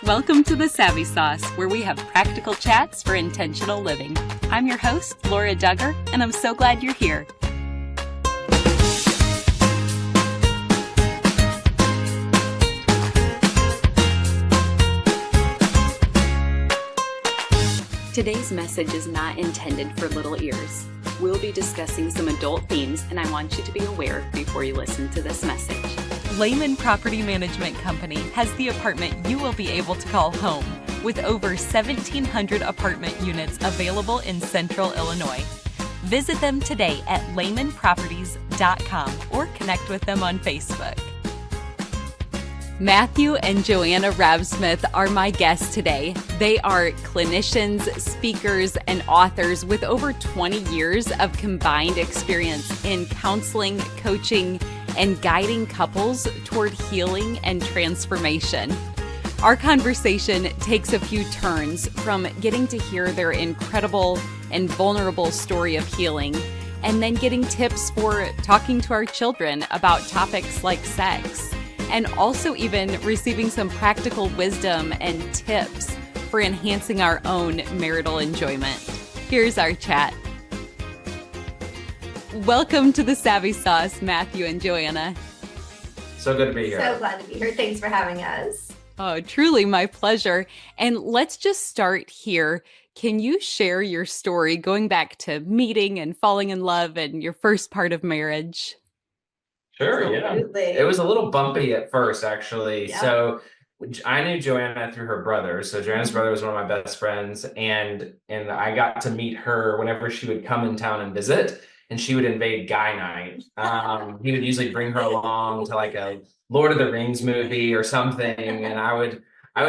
Welcome to The Savvy Sauce, where we have practical chats for intentional living. I'm your host, Laura Duggar, and I'm so glad you're here. Today's message is not intended for little ears. We'll be discussing some adult themes, and I want you to be aware before you listen to this message. Lehman Property Management Company has the apartment you will be able to call home, with over 1,700 apartment units available in Central Illinois. Visit them today at lehmanproperties.com or connect with them on Facebook. Matthew and Joanna Raabsmith are my guests today. They are clinicians, speakers, and authors with over 20 years of combined experience in counseling, coaching, and guiding couples toward healing and transformation. Our conversation takes a few turns from getting to hear their incredible and vulnerable story of healing, and then getting tips for talking to our children about topics like sex, and also even receiving some practical wisdom and tips for enhancing our own marital enjoyment. Here's our chat. Welcome to The Savvy Sauce, Matthew and Joanna. So good to be here. So glad to be here. Thanks for having us. Oh, truly my pleasure. And let's just start here. Can you share your story going back to meeting and falling in love and your first part of marriage? Sure, Absolutely. yeah. It was a little bumpy at first, actually. Yeah. So I knew Joanna through her brother. So Joanna's brother was one of my best friends, and I got to meet her whenever she would come in town and visit, and she would invade guy night. He would usually bring her along to like a Lord of the Rings movie or something, and I would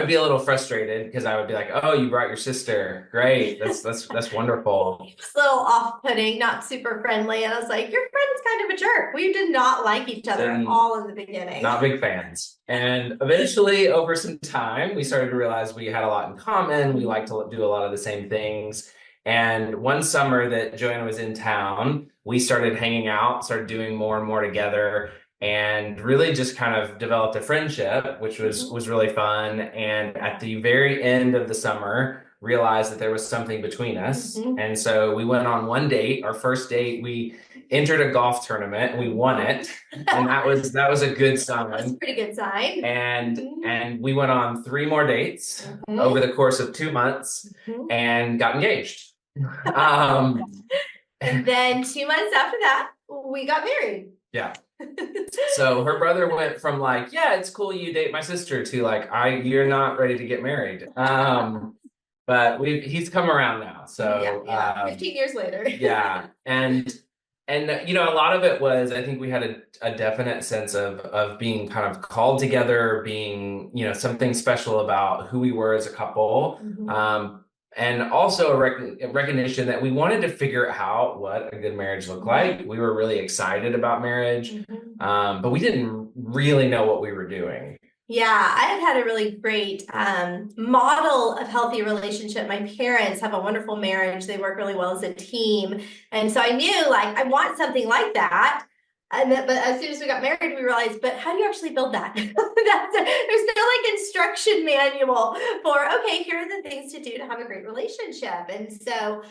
be a little frustrated because I would be like, "Oh, you brought your sister. Great. That's wonderful." It was a little off-putting, not super friendly. And I was like, your friend's kind of a jerk. We did not like each other at all in the beginning. Not big fans. And eventually, over some time, we started to realize we had a lot in common. We like to do a lot of the same things. And one summer that Joanna was in town, we started hanging out, started doing more and more together, and really just kind of developed a friendship, which was really fun. And at the very end of the summer, realized that there was something between us. And so we went on one date. Our first date, we entered a golf tournament and we won it. And that was a good sign. That's a pretty good sign. And we went on 3 more dates over the course of 2 months and got engaged. And then 2 months after that, we got married. Yeah. So her brother went from like, yeah, it's cool you date my sister, to like, you're not ready to get married. But he's come around now. So 15 years later. Yeah. And you know, a lot of it was, I think we had a definite sense of being kind of called together, being, you know, something special about who we were as a couple. And also a recognition that we wanted to figure out what a good marriage looked like. We were really excited about marriage, but we didn't really know what we were doing. Yeah, I have had a really great model of healthy relationship. My parents have a wonderful marriage. They work really well as a team. And so I knew, like, I want something like that. But as soon as we got married, we realized, but how do you actually build that? There's no like instruction manual for, okay, here are the things to do to have a great relationship. And so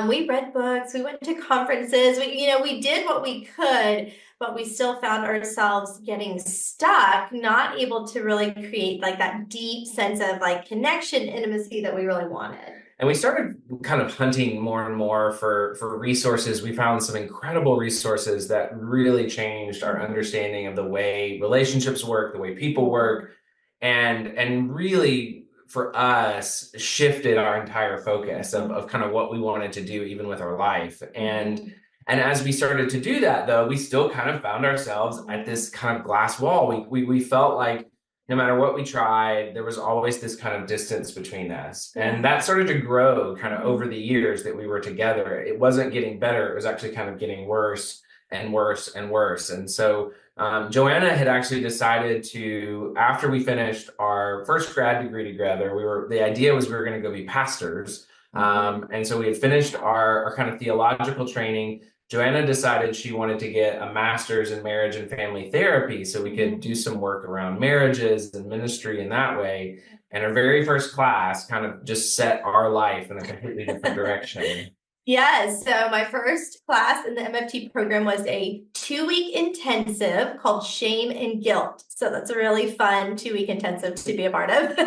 we read books, we went to conferences, we did what we could, but we still found ourselves getting stuck, not able to really create like that deep sense of like connection, intimacy that we really wanted. And we started kind of hunting more and more for resources. We found some incredible resources that really changed our understanding of the way relationships work, the way people work, and really, for us, shifted our entire focus of kind of what we wanted to do, even with our life. And as we started to do that, though, we still kind of found ourselves at this kind of glass wall. We felt like no matter what we tried, there was always this kind of distance between us. And that started to grow kind of over the years that we were together. It wasn't getting better. It was actually kind of getting worse and worse and worse. And so Joanna had actually decided to, after we finished our first grad degree together, the idea was we were going to go be pastors. And so we had finished our kind of theological training. Joanna decided she wanted to get a master's in marriage and family therapy so we could do some work around marriages and ministry in that way. And her very first class kind of just set our life in a completely different direction. Yes. So my first class in the MFT program was a 2-week intensive called Shame and Guilt. So that's a really fun 2-week intensive to be a part of.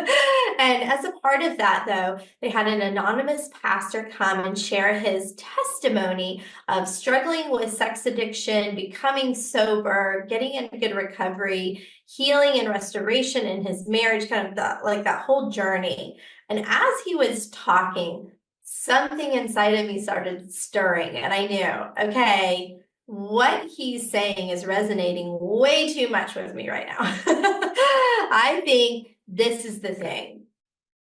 And as a part of that, though, they had an anonymous pastor come and share his testimony of struggling with sex addiction, becoming sober, getting into good recovery, healing and restoration in his marriage, kind of that whole journey. And as he was talking, something inside of me started stirring, and I knew, okay, what he's saying is resonating way too much with me right now. I think this is the thing.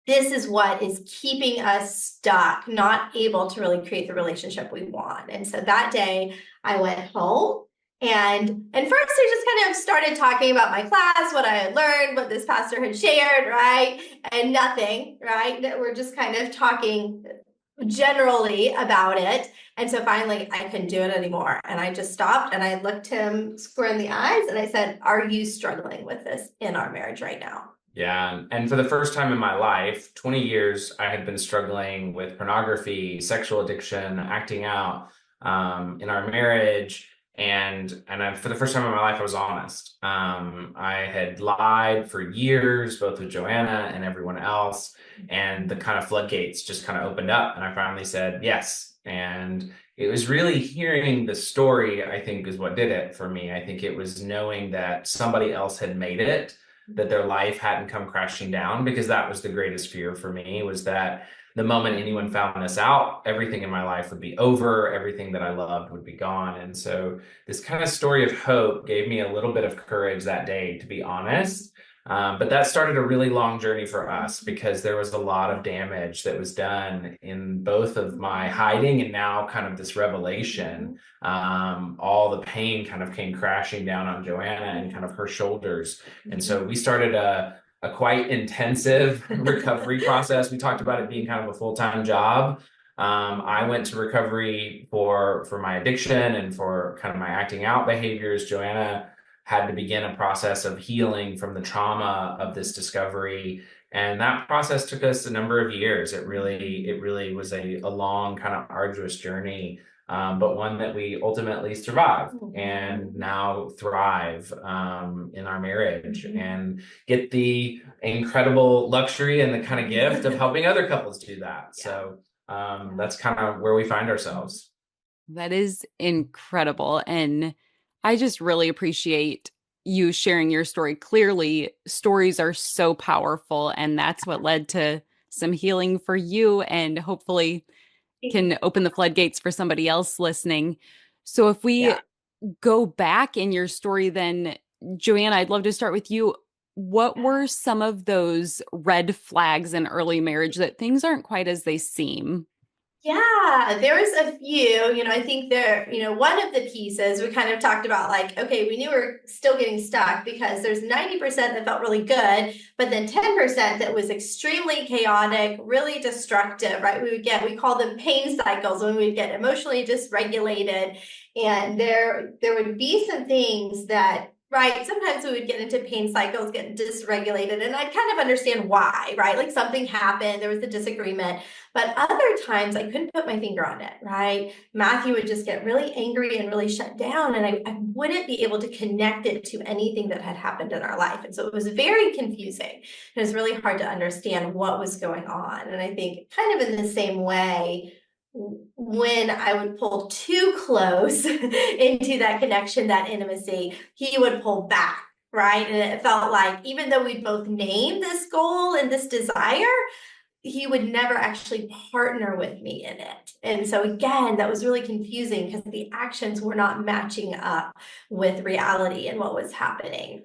This is what is keeping us stuck, not able to really create the relationship we want. And so that day I went home and first I just kind of started talking about my class, what I had learned, what this pastor had shared, right? And nothing, right? We're just kind of talking generally about it. And so finally I couldn't do it anymore. And I just stopped and I looked him square in the eyes and I said, are you struggling with this in our marriage right now? Yeah. And for the first time in my life, 20 years, I had been struggling with pornography, sexual addiction, acting out in our marriage. For the first time in my life, I was honest. I had lied for years, both with Joanna and everyone else. And the kind of floodgates just kind of opened up. And I finally said, yes. And it was really hearing the story, I think, is what did it for me. I think it was knowing that somebody else had made it, that their life hadn't come crashing down, because that was the greatest fear for me, was that the moment anyone found this out, everything in my life would be over, everything that I loved would be gone. And so this kind of story of hope gave me a little bit of courage that day, to be honest. But that started a really long journey for us, because there was a lot of damage that was done in both of my hiding and now kind of this revelation. All the pain kind of came crashing down on Joanna and kind of her shoulders. And so we started a quite intensive recovery process. We talked about it being kind of a full-time job. I went to recovery for my addiction and for kind of my acting out behaviors. Joanna had to begin a process of healing from the trauma of this discovery. And that process took us a number of years. It really was a long, kind of arduous journey, but one that we ultimately survived and now thrive in our marriage and get the incredible luxury and the kind of gift of helping other couples do that. Yeah. So that's kind of where we find ourselves. That is incredible. And I just really appreciate you sharing your story. Clearly, stories are so powerful, and that's what led to some healing for you and hopefully can open the floodgates for somebody else listening. So if we go back in your story, then Joanna, I'd love to start with you. What were some of those red flags in early marriage that things aren't quite as they seem? Yeah, there was a few, I think one of the pieces we kind of talked about, like, okay, we knew we were still getting stuck because there's 90% that felt really good, but then 10% that was extremely chaotic, really destructive, right? We call them pain cycles, when we would get emotionally dysregulated. And there would be some things that, right, sometimes we would get into pain cycles, get dysregulated, and I'd kind of understand why, right? Like something happened, there was a disagreement. But other times I couldn't put my finger on it, right? Matthew would just get really angry and really shut down, and I wouldn't be able to connect it to anything that had happened in our life. And so it was very confusing. It was really hard to understand what was going on. And I think kind of in the same way, when I would pull too close into that connection, that intimacy, he would pull back, right? And it felt like even though we'd both named this goal and this desire, he would never actually partner with me in it. And so again, that was really confusing because the actions were not matching up with reality and what was happening.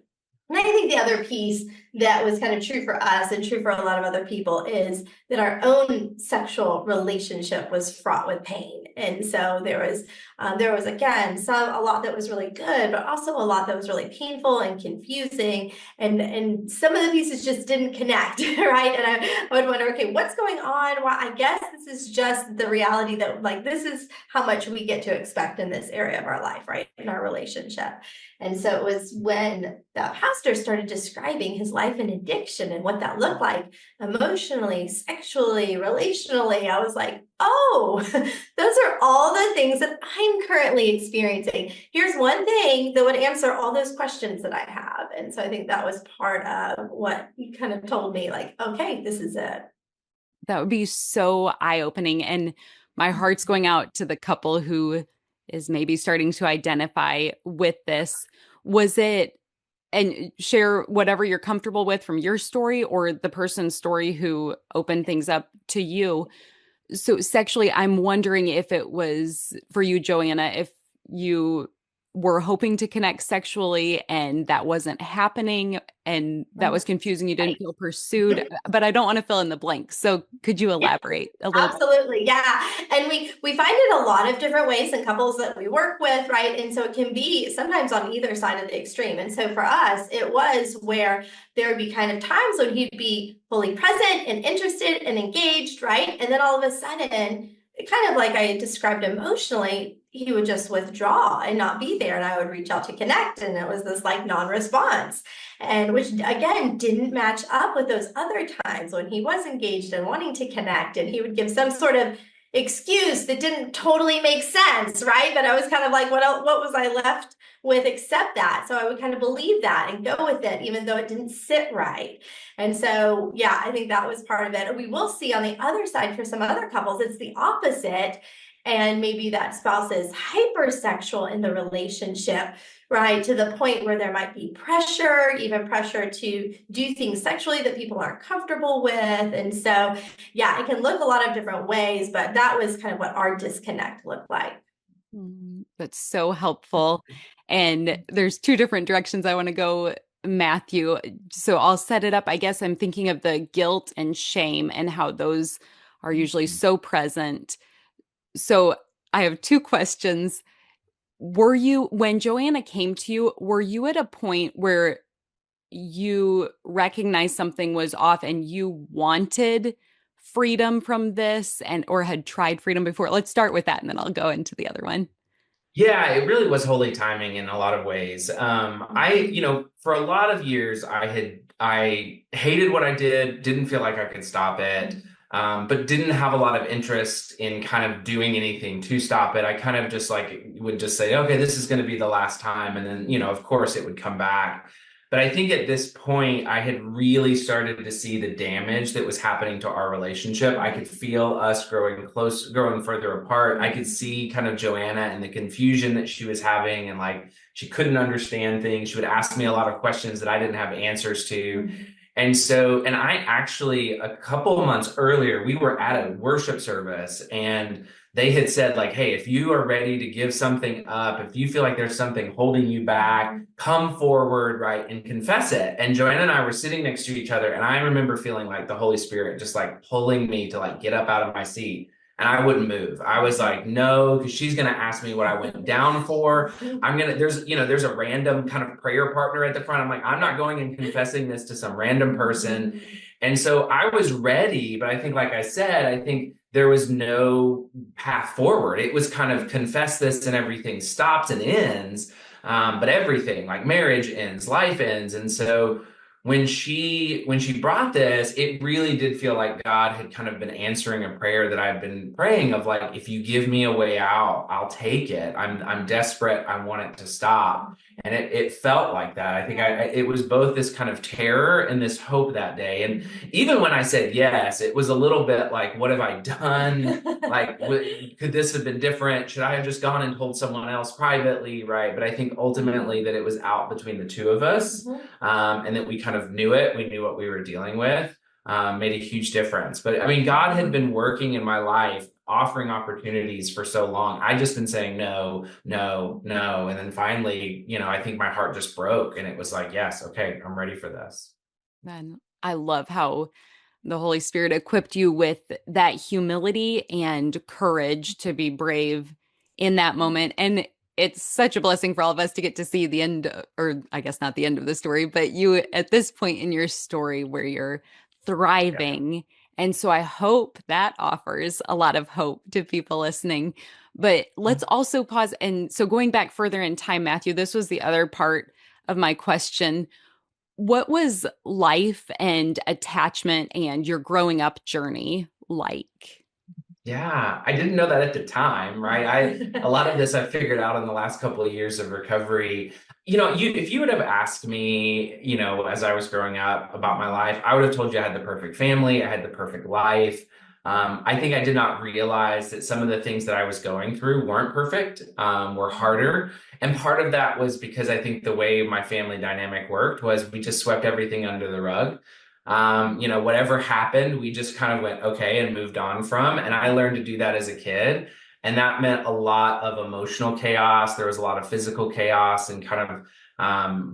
And I think the other piece that was kind of true for us and true for a lot of other people is that our own sexual relationship was fraught with pain. And so there was again a lot that was really good, but also a lot that was really painful and confusing, and some of the pieces just didn't connect, right? And I would wonder, okay, what's going on? Well, I guess this is just the reality that like this is how much we get to expect in this area of our life, right? In our relationship. And so it was when the pastor started describing his life in addiction and what that looked like emotionally, sexually, relationally, I was like, oh, those are all the things that I'm currently experiencing. Here's one thing that would answer all those questions that I have. And so I think that was part of what he kind of told me, like, okay, this is it. That would be so eye-opening. And my heart's going out to the couple who is maybe starting to identify with this. Was it, and share whatever you're comfortable with from your story or the person's story who opened things up to you. So sexually, I'm wondering if it was for you, Joanna, if you were hoping to connect sexually and that wasn't happening and that was confusing, you didn't feel pursued, but I don't want to fill in the blanks. So could you elaborate a little bit? Absolutely. Yeah. And we find it a lot of different ways in couples that we work with, right? And so it can be sometimes on either side of the extreme. And so for us, it was where there would be kind of times when he'd be fully present and interested and engaged, right? And then all of a sudden, kind of like I described emotionally, he would just withdraw and not be there. And I would reach out to connect. And it was this like non-response. And which again didn't match up with those other times when he was engaged and wanting to connect, and he would give some sort of excuse that didn't totally make sense, right? But I was kind of like, what was I left with except that? So I would kind of believe that and go with it, even though it didn't sit right. And so, yeah, I think that was part of it. We will see on the other side for some other couples, it's the opposite. And maybe that spouse is hypersexual in the relationship, right? To the point where there might be pressure, even pressure to do things sexually that people aren't comfortable with. And so, yeah, it can look a lot of different ways, but that was kind of what our disconnect looked like. That's so helpful. And there's two different directions I want to go, Matthew. So I'll set it up. I guess I'm thinking of the guilt and shame and how those are usually so present. So I have two questions. When Joanna came to you, were you at a point where you recognized something was off and you wanted freedom from this or had tried freedom before? Let's start with that and then I'll go into the other one. Yeah, it really was holy timing in a lot of ways. For a lot of years, I hated what I did, didn't feel like I could stop it, but didn't have a lot of interest in kind of doing anything to stop it. I kind of just would just say, okay, this is going to be the last time. And then, of course it would come back. But I think at this point, I had really started to see the damage that was happening to our relationship. I could feel us growing further apart. I could see kind of Joanna and the confusion that she was having, and like she couldn't understand things. She would ask me a lot of questions that I didn't have answers to. And I actually, a couple of months earlier, we were at a worship service and they had said like, hey, if you are ready to give something up, if you feel like there's something holding you back, come forward, right, and confess it. And Joanna and I were sitting next to each other. And I remember feeling like the Holy Spirit just like pulling me to like get up out of my seat. And I wouldn't move. I was like, no, because she's going to ask me what I went down for. There's a random kind of prayer partner at the front. I'm like, I'm not going and confessing this to some random person. And so I was ready. But I think, like I said, I think there was no path forward. It was kind of confess this and everything stops and ends. But everything like marriage ends, life ends. And so when she brought this, it really did feel like God had kind of been answering a prayer that I've been praying of like, if you give me a way out, I'll take it. I'm desperate. I want it to stop. And it felt like that. I think it was both this kind of terror and this hope that day. And even when I said yes, it was a little bit like, what have I done? Like, could this have been different? Should I have just gone and told someone else privately? Right. But I think ultimately that it was out between the two of us, and that we kind of knew it. We knew what we were dealing with, made a huge difference. But I mean, God had been working in my life, offering opportunities for so long. I just been saying no, no, no. And then finally, I think my heart just broke and it was like, yes, okay, I'm ready for this. Man, I love how the Holy Spirit equipped you with that humility and courage to be brave in that moment. And it's such a blessing for all of us to get to see the end, or I guess not the end of the story, but you at this point in your story where you're thriving. Yeah. And so I hope that offers a lot of hope to people listening. But let's also pause. And so going back further in time, Matthew, this was the other part of my question. What was life and attachment and your growing up journey like? Yeah, I didn't know that at the time, right? A lot of this I figured out in the last couple of years of recovery. If you would have asked me, as I was growing up about my life, I would have told you I had the perfect family, I had the perfect life. I think I did not realize that some of the things that I was going through weren't perfect, were harder. And part of that was because I think the way my family dynamic worked was we just swept everything under the rug. Whatever happened, we just kind of went, okay, and moved on from. And I learned to do that as a kid. And that meant a lot of emotional chaos. There was a lot of physical chaos and kind of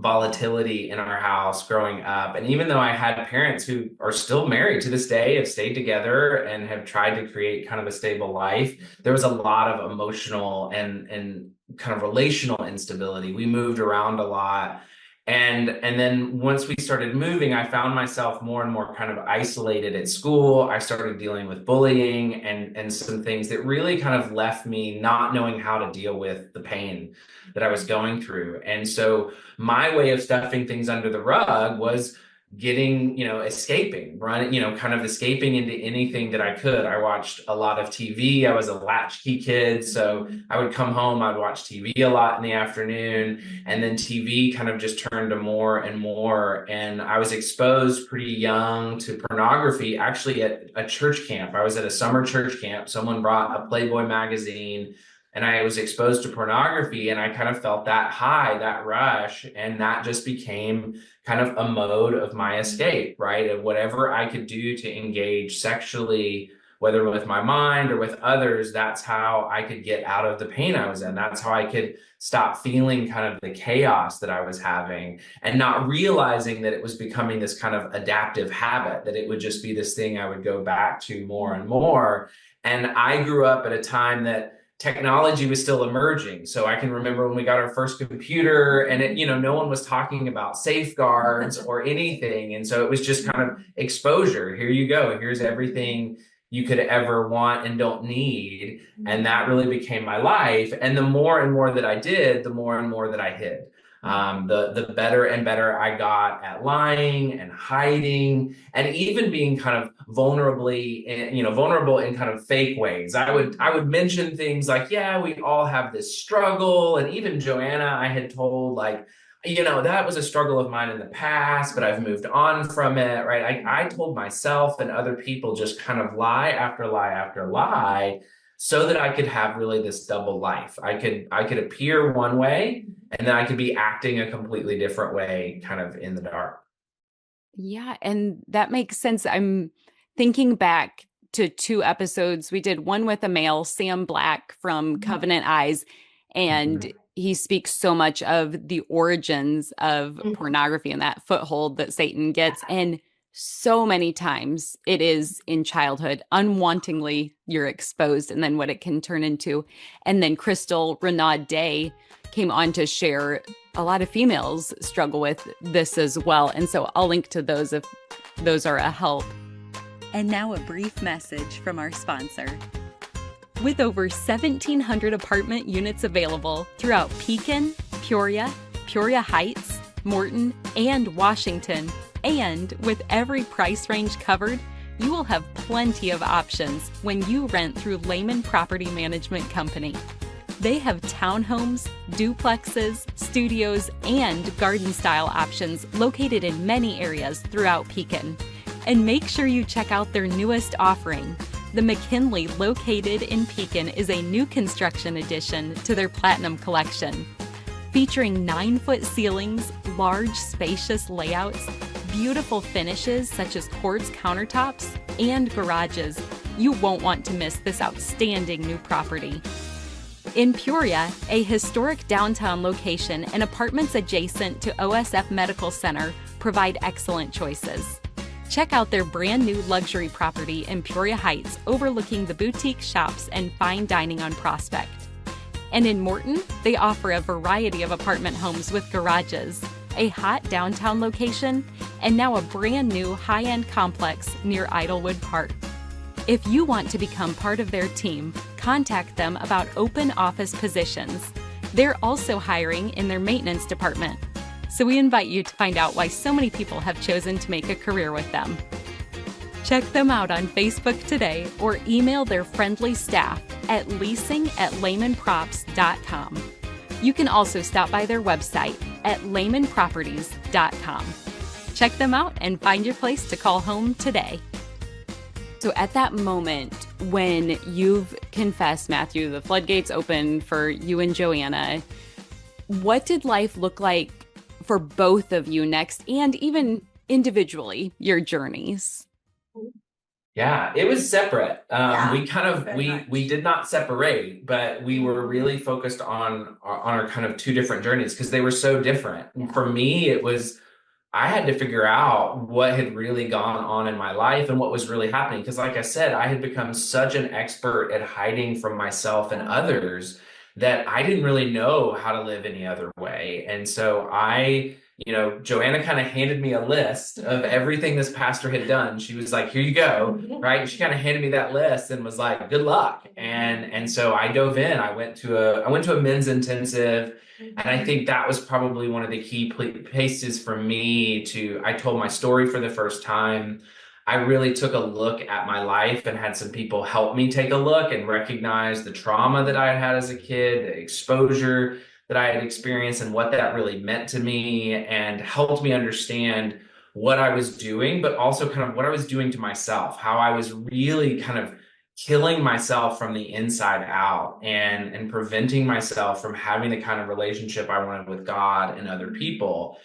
volatility in our house growing up. And even though I had parents who are still married to this day, have stayed together and have tried to create kind of a stable life, there was a lot of emotional and kind of relational instability. We moved around a lot. And then once we started moving, I found myself more and more kind of isolated at school. I started dealing with bullying and some things that really kind of left me not knowing how to deal with the pain that I was going through. And so my way of stuffing things under the rug was escaping, running, kind of escaping into anything that I could. I watched a lot of TV. I was a latchkey kid. So I would come home, I'd watch TV a lot in the afternoon, and then TV kind of just turned to more and more. And I was exposed pretty young to pornography, actually at a church camp. I was at a summer church camp. Someone brought a Playboy magazine, and I was exposed to pornography, and I kind of felt that high, that rush, and that just became kind of a mode of my escape, right? Of whatever I could do to engage sexually, whether with my mind or with others, that's how I could get out of the pain I was in. That's how I could stop feeling kind of the chaos that I was having and not realizing that it was becoming this kind of adaptive habit, that it would just be this thing I would go back to more and more. And I grew up at a time that technology was still emerging. So I can remember when we got our first computer and no one was talking about safeguards or anything. And so it was just kind of exposure. Here you go. Here's everything you could ever want and don't need. And that really became my life. And the more and more that I did, the more and more that I hid. The better and better I got at lying and hiding and even being kind of vulnerable in kind of fake ways. I would mention things like, yeah, we all have this struggle. And even Joanna, I had told that was a struggle of mine in the past, but I've moved on from it, right? I told myself and other people just kind of lie after lie after lie so that I could have really this double life. I could appear one way and then I could be acting a completely different way kind of in the dark. Yeah, and that makes sense. I'm thinking back to 2 episodes. We did one with a male, Sam Black from Covenant Eyes, and he speaks so much of the origins of pornography and that foothold that Satan gets. And so many times it is in childhood, unwantingly you're exposed and then what it can turn into. And then Crystal Renaud Day came on to share a lot of females struggle with this as well. And so I'll link to those if those are a help. And now a brief message from our sponsor. With over 1,700 apartment units available throughout Pekin, Peoria, Peoria Heights, Morton, and Washington, and with every price range covered, you will have plenty of options when you rent through Lehman Property Management Company. They have townhomes, duplexes, studios, and garden-style options located in many areas throughout Pekin. And make sure you check out their newest offering. The McKinley located in Pekin is a new construction addition to their Platinum Collection. Featuring 9-foot ceilings, large spacious layouts, beautiful finishes such as quartz countertops, and garages, you won't want to miss this outstanding new property. In Peoria, a historic downtown location and apartments adjacent to OSF Medical Center provide excellent choices. Check out their brand new luxury property in Peoria Heights, overlooking the boutique shops and fine dining on Prospect. And in Morton, they offer a variety of apartment homes with garages, a hot downtown location, and now a brand new high-end complex near Idlewood Park. If you want to become part of their team, contact them about open office positions. They're also hiring in their maintenance department. So we invite you to find out why so many people have chosen to make a career with them. Check them out on Facebook today or email their friendly staff at leasing@lehmanprops.com. You can also stop by their website at lehmanproperties.com. Check them out and find your place to call home today. So at that moment when you've confessed, Matthew, the floodgates open for you and Joanna, what did life look like for both of you next, and even individually, your journeys? Yeah, it was separate. We did not separate, but we were really focused on our kind of two different journeys because they were so different. Yeah. For me, it was, I had to figure out what had really gone on in my life and what was really happening. Because like I said, I had become such an expert at hiding from myself and others that I didn't really know how to live any other way. And so Joanna kind of handed me a list of everything this pastor had done. She was like, here you go, right? She kind of handed me that list and was like, good luck. And so I dove in. I went to a men's intensive. And I think that was probably one of the key places for me I told my story for the first time. I really took a look at my life and had some people help me take a look and recognize the trauma that I had had as a kid, the exposure that I had experienced and what that really meant to me, and helped me understand what I was doing, but also kind of what I was doing to myself, how I was really kind of killing myself from the inside out and preventing myself from having the kind of relationship I wanted with God and other people.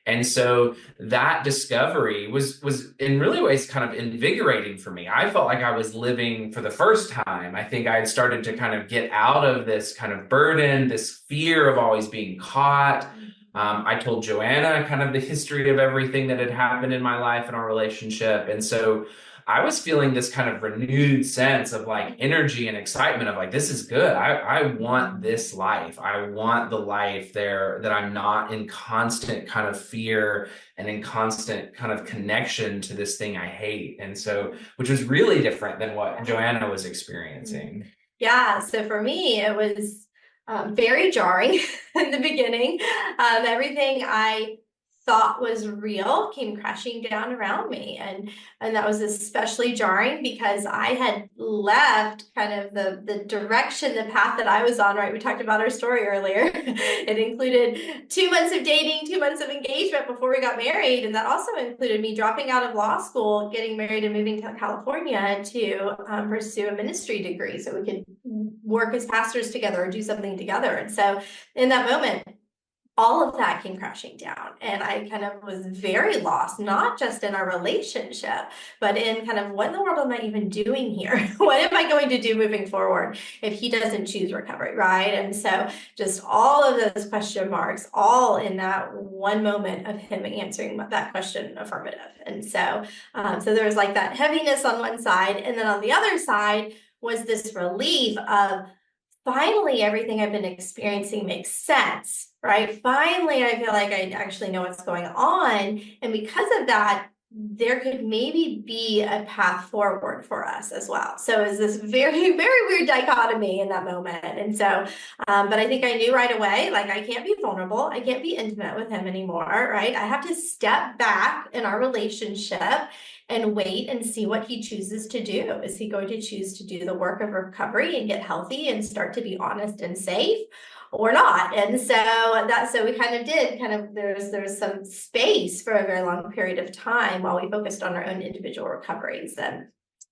And so that discovery was in really ways kind of invigorating for me. I felt like I was living for the first time. I think I had started to kind of get out of this kind of burden, this fear of always being caught. I told Joanna kind of the history of everything that had happened in my life and our relationship. And so I was feeling this kind of renewed sense of like energy and excitement of like, this is good. I want this life. I want the life there that I'm not in constant kind of fear and in constant kind of connection to this thing I hate. And so, which was really different than what Joanna was experiencing. Yeah. So for me, it was very jarring in the beginning. Everything I thought was real came crashing down around me, and that was especially jarring because I had left kind of the direction, the path that I was on, right? We talked about our story earlier. It included 2 months of dating, 2 months of engagement before we got married, and that also included me dropping out of law school, getting married, and moving to California to pursue a ministry degree so we could work as pastors together or do something together. And so in that moment, all of that came crashing down, and I kind of was very lost, not just in our relationship, but in kind of what in the world am I even doing here? What am I going to do moving forward if he doesn't choose recovery, right? And so just all of those question marks, all in that one moment of him answering that question affirmative. And so, so there was like that heaviness on one side, and then on the other side was this relief of finally everything I've been experiencing makes sense. Right? Finally, I feel like I actually know what's going on. And because of that, there could maybe be a path forward for us as well. So it's this very, very weird dichotomy in that moment. And so, but I think I knew right away, like I can't be vulnerable. I can't be intimate with him anymore, right? I have to step back in our relationship and wait and see what he chooses to do. Is he going to choose to do the work of recovery and get healthy and start to be honest and safe? Or not. And so we kind of did there was some space for a very long period of time while we focused on our own individual recoveries. And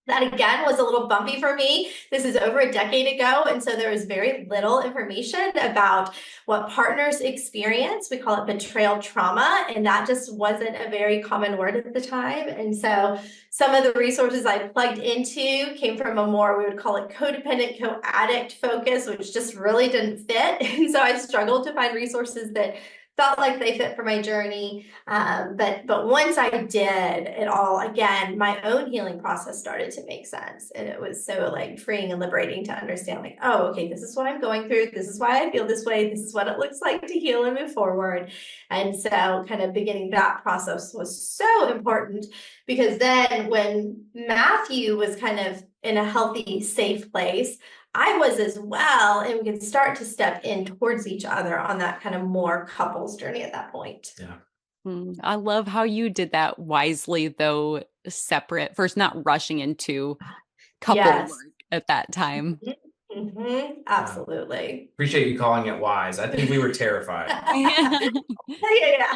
that again was a little bumpy for me. This is over a decade ago. And so there was very little information about what partners experience. We call it betrayal trauma. And that just wasn't a very common word at the time. And so some of the resources I plugged into came from a more, we would call it codependent, co-addict focus, which just really didn't fit. And so I struggled to find resources that felt like they fit for my journey. But once I did it all, again, my own healing process started to make sense. And it was so like freeing and liberating to understand like, oh, okay, this is what I'm going through. This is why I feel this way. This is what it looks like to heal and move forward. And so kind of beginning that process was so important, because then when Matthew was kind of in a healthy, safe place, I was as well, and we could start to step in towards each other on that kind of more couples journey at that point. Yeah. I love how you did that wisely, though, separate, first not rushing into couple Yes. work at that time. Absolutely. Appreciate you calling it wise. I think we were terrified. Yeah.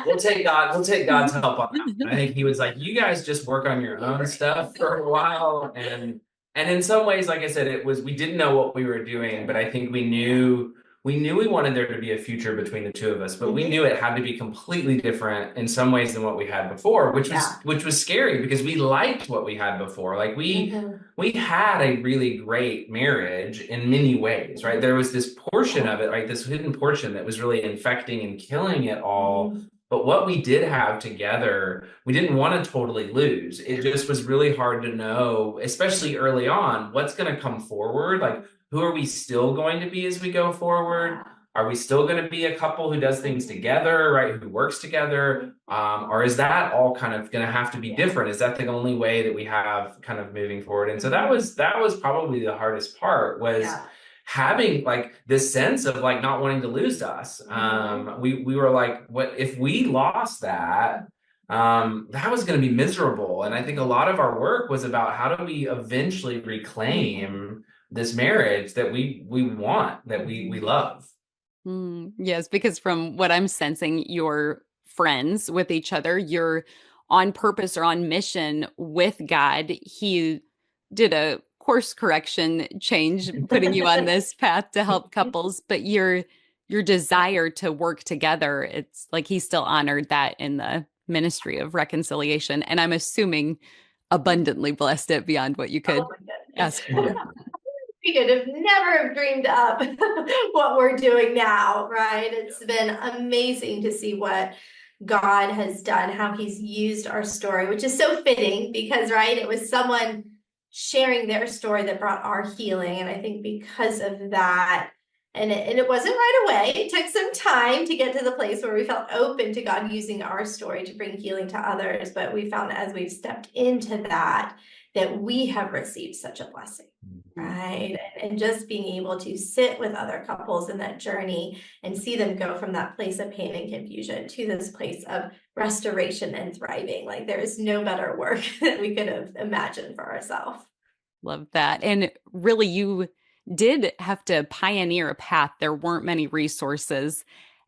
We'll take God's help on that. I think he was like, you guys just work on your own stuff for a while. And in some ways, like I said, we didn't know what we were doing, but I think we knew we wanted there to be a future between the two of us, but we knew it had to be completely different in some ways than what we had before, which was scary, because we liked what we had before. Like we had a really great marriage in many ways, right? There was this portion of it, right? This hidden portion that was really infecting and killing it all. But what we did have together, we didn't want to totally lose. It just was really hard to know, especially early on, what's going to come forward. Like, who are we still going to be as we go forward? Are we still going to be a couple who does things together, right? Who works together? Or is that all kind of going to have to be different? Is that the only way that we have kind of moving forward? And so that was probably the hardest part, was having like this sense of like not wanting to lose us. We were like, what if we lost that? That was going to be miserable. And I think a lot of our work was about how do we eventually reclaim this marriage that we want, that we love. Yes, because from what I'm sensing, you're friends with each other. You're on purpose or on mission with God. He did a course correction change, putting you on this path to help couples, but your desire to work together, it's like he still honored that in the ministry of reconciliation. And I'm assuming abundantly blessed it beyond what you could ask for. We could have never dreamed up what we're doing now, right? It's been amazing to see what God has done, how he's used our story, which is so fitting because, right, it was someone sharing their story that brought our healing. And I think because of that, and it wasn't right away, it took some time to get to the place where we felt open to God using our story to bring healing to others. But we found as we've stepped into that we have received such a blessing, right? And just being able to sit with other couples in that journey and see them go from that place of pain and confusion to this place of restoration and thriving. Like there is no better work that we could have imagined for ourselves. Love that. And really, you did have to pioneer a path. There weren't many resources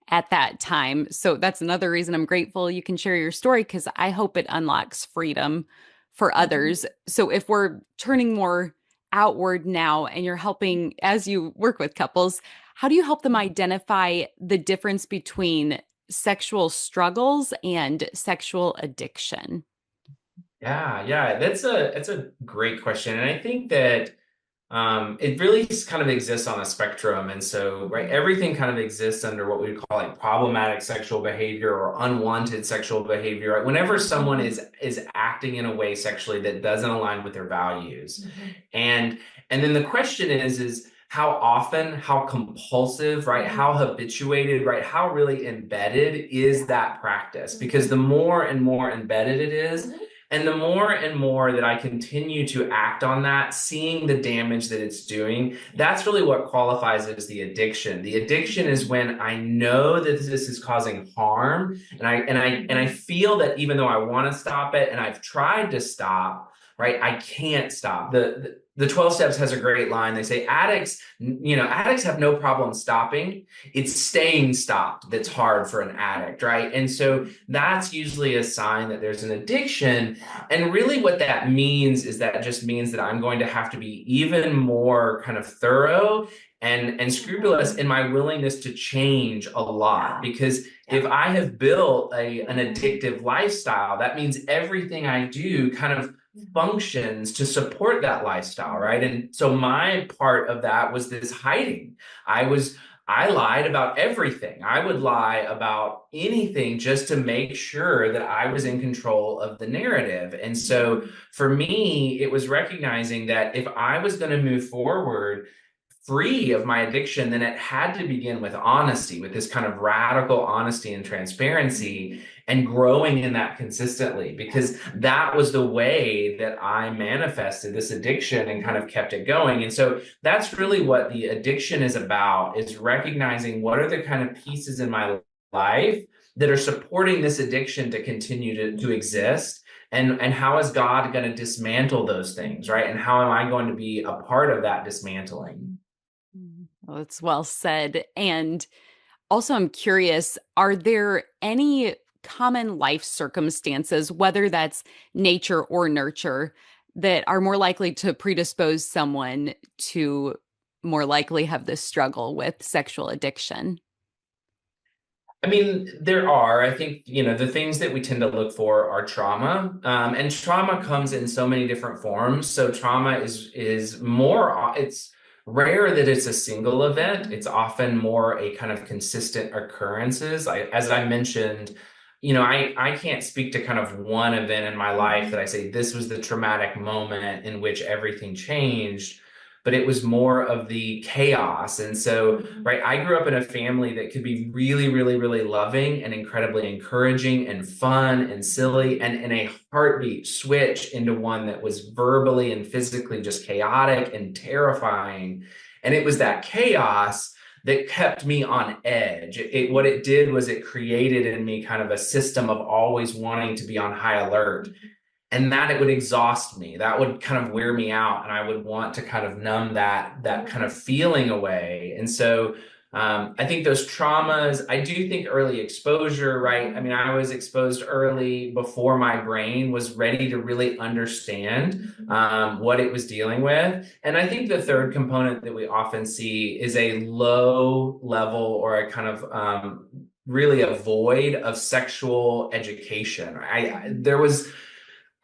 at that time. So that's another reason I'm grateful you can share your story, because I hope it unlocks freedom for others. So if we're turning more outward now and you're helping, as you work with couples, how do you help them identify the difference between sexual struggles and sexual addiction? Yeah, that's a great question. And I think that it really kind of exists on a spectrum. And so, right, everything kind of exists under what we call like problematic sexual behavior or unwanted sexual behavior. Right? Whenever someone is acting in a way sexually that doesn't align with their values. And then the question is how often, how compulsive, right? How habituated, right? How really embedded is that practice? Because the more and more embedded it is, and the more and more that I continue to act on that, seeing the damage that it's doing, that's really what qualifies as the addiction. The addiction is when I know that this is causing harm, and I feel that even though I want to stop it and I've tried to stop, right, I can't stop. The 12 Steps has a great line. They say addicts have no problem stopping. It's staying stopped that's hard for an addict, right? And so that's usually a sign that there's an addiction. And really what that means is that it just means that I'm going to have to be even more kind of thorough and scrupulous in my willingness to change a lot. Because if I have built an addictive lifestyle, that means everything I do kind of functions to support that lifestyle, right? And so my part of that was this hiding. I was I lied about everything. I would lie about anything just to make sure that I was in control of the narrative. And so for me, it was recognizing that if I was going to move forward free of my addiction, then it had to begin with honesty, with this kind of radical honesty and transparency, and growing in that consistently, because that was the way that I manifested this addiction and kind of kept it going. And so that's really what the addiction is about, is recognizing what are the kind of pieces in my life that are supporting this addiction to continue to exist. And how is God going to dismantle those things, right? And how am I going to be a part of that dismantling? Well, that's well said. And also, I'm curious, are there any common life circumstances, whether that's nature or nurture, that are more likely to predispose someone to more likely have this struggle with sexual addiction? I mean, there are. I think, the things that we tend to look for are trauma. And trauma comes in so many different forms. So trauma is more, it's rare that it's a single event. It's often more a kind of consistent occurrences. As I mentioned, I can't speak to kind of one event in my life that I say this was the traumatic moment in which everything changed, but it was more of the chaos. And so, right, I grew up in a family that could be really, really, really loving and incredibly encouraging and fun and silly, and in a heartbeat switch into one that was verbally and physically just chaotic and terrifying. And it was that chaos that kept me on edge. What it did was it created in me kind of a system of always wanting to be on high alert. And that it would exhaust me. That would kind of wear me out, and I would want to kind of numb that kind of feeling away. And so I think those traumas, I do think early exposure, right? I mean, I was exposed early before my brain was ready to really understand what it was dealing with. And I think the third component that we often see is a low level or a kind of really a void of sexual education.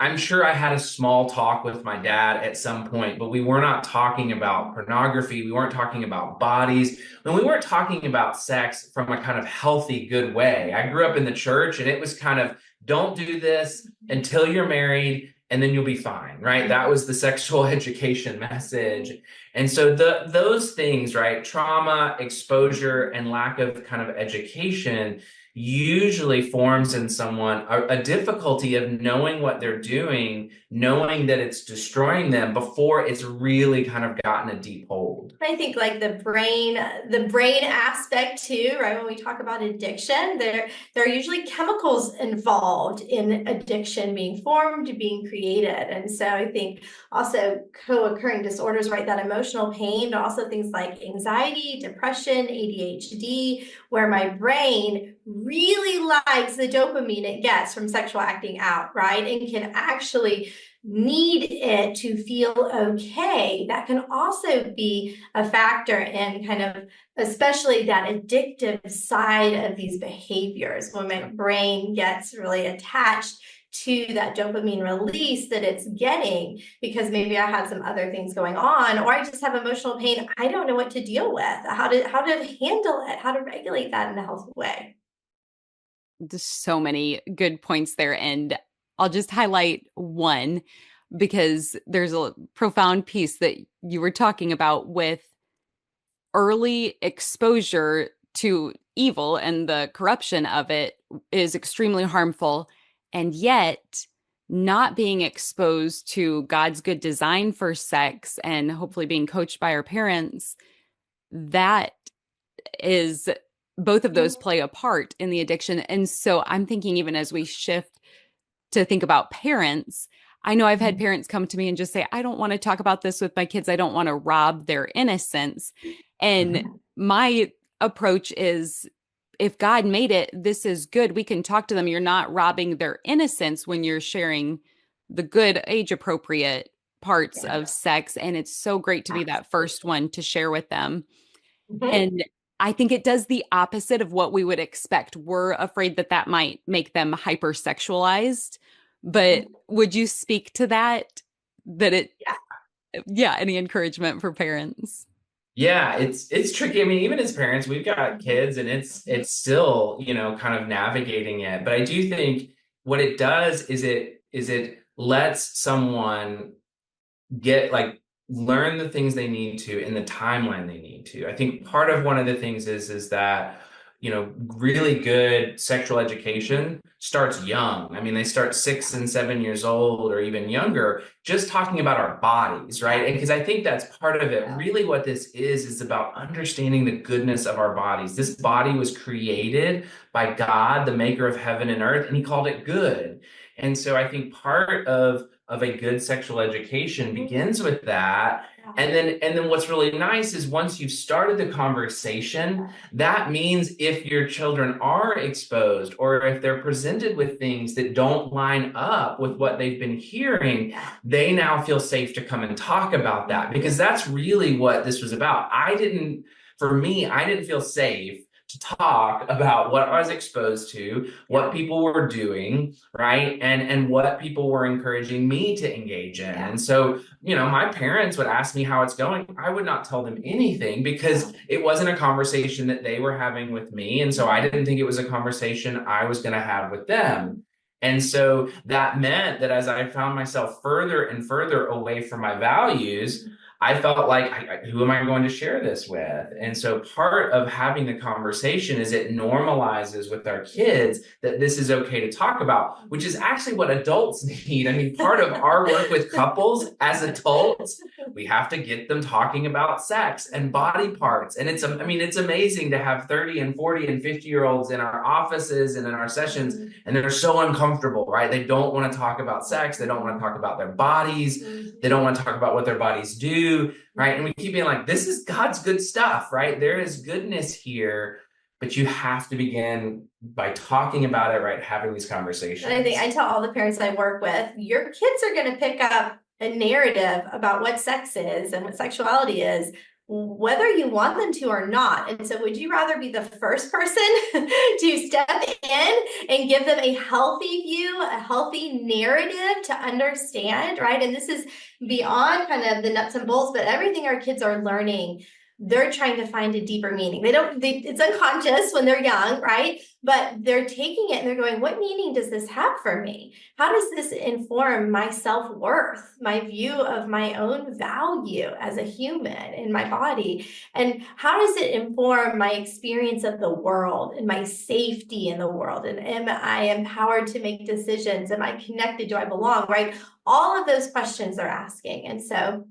I'm sure I had a small talk with my dad at some point, but we were not talking about pornography. We weren't talking about bodies, and we weren't talking about sex from a kind of healthy, good way. I grew up in the church, and it was kind of, don't do this until you're married, and then you'll be fine, right? That was the sexual education message. And so those things, right? Trauma, exposure, and lack of kind of education usually forms in someone a difficulty of knowing what they're doing, knowing that it's destroying them before it's really kind of gotten a deep hold. I think like the brain aspect too, right? When we talk about addiction, there are usually chemicals involved in addiction being formed, being created. And so I think also co-occurring disorders, right? That emotional pain, but also things like anxiety, depression, ADHD, where my brain really likes the dopamine it gets from sexual acting out, right? And can actually need it to feel okay. That can also be a factor in kind of, especially that addictive side of these behaviors, when my brain gets really attached to that dopamine release that it's getting, because maybe I had some other things going on, or I just have emotional pain. I don't know what to deal with, how to handle it, how to regulate that in a healthy way. There's so many good points there. And I'll just highlight one, because there's a profound piece that you were talking about with early exposure to evil, and the corruption of it is extremely harmful. And yet, not being exposed to God's good design for sex and hopefully being coached by our parents, that is, both of those play a part in the addiction. And so I'm thinking, even as we shift to think about parents, I know I've had parents come to me and just say, I don't want to talk about this with my kids. I don't want to rob their innocence. And my approach is, if God made it, this is good. We can talk to them. You're not robbing their innocence when you're sharing the good age appropriate parts of sex. And it's so great to be that first one to share with them. And I think it does the opposite of what we would expect. We're afraid that that might make them hypersexualized. But would you speak to that? That it, yeah, any encouragement for parents? Yeah, it's tricky. I mean, even as parents, we've got kids and it's still, kind of navigating it. But I do think what it does is it lets someone get like learn the things they need to in the timeline they need to. I think part of one of the things is that really good sexual education starts young. I mean, they start 6 and 7 years old or even younger, just talking about our bodies, right? And because I think that's part of it. Really, what this is about understanding the goodness of our bodies. This body was created by God, the maker of heaven and earth, and he called it good. And so I think part of a good sexual education begins with that. And then what's really nice is once you've started the conversation, that means if your children are exposed or if they're presented with things that don't line up with what they've been hearing, they now feel safe to come and talk about that, because that's really what this was about. For me, I didn't feel safe to talk about what I was exposed to, what people were doing, right? And what people were encouraging me to engage in. And so, my parents would ask me how it's going. I would not tell them anything because it wasn't a conversation that they were having with me. And so I didn't think it was a conversation I was going to have with them. And so that meant that as I found myself further and further away from my values, I felt like, who am I going to share this with? And so part of having the conversation is it normalizes with our kids that this is okay to talk about, which is actually what adults need. I mean, part of our work with couples as adults, we have to get them talking about sex and body parts. And it's amazing to have 30 and 40 and 50-year-olds in our offices and in our sessions, and they're so uncomfortable, right? They don't want to talk about sex. They don't want to talk about their bodies. They don't want to talk about what their bodies do. Right. And we keep being like, this is God's good stuff, right? There is goodness here, but you have to begin by talking about it, right? Having these conversations. And I think I tell all the parents I work with, your kids are going to pick up a narrative about what sex is and what sexuality is, whether you want them to or not. And so would you rather be the first person to step in and give them a healthy view, a healthy narrative to understand, right? And this is beyond kind of the nuts and bolts, but everything our kids are learning, they're trying to find a deeper meaning. It's unconscious when they're young, right? But they're taking it and they're going, what meaning does this have for me? How does this inform my self-worth, my view of my own value as a human in my body? And how does it inform my experience of the world and my safety in the world? And am I empowered to make decisions? Am I connected? Do I belong, right? All of those questions they're asking. And so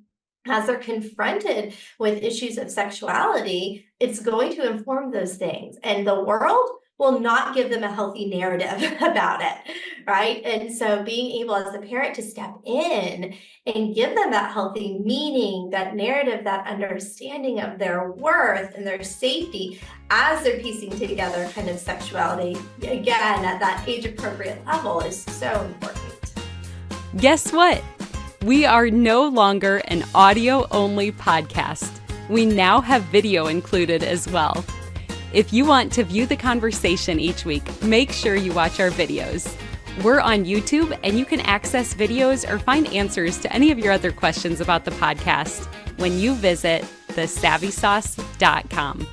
as they're confronted with issues of sexuality, it's going to inform those things. And the world will not give them a healthy narrative about it, right? And so being able as a parent to step in and give them that healthy meaning, that narrative, that understanding of their worth and their safety as they're piecing together kind of sexuality, again, at that age-appropriate level is so important. Guess what? We are no longer an audio-only podcast. We now have video included as well. If you want to view the conversation each week, make sure you watch our videos. We're on YouTube, and you can access videos or find answers to any of your other questions about the podcast when you visit thesavvysauce.com.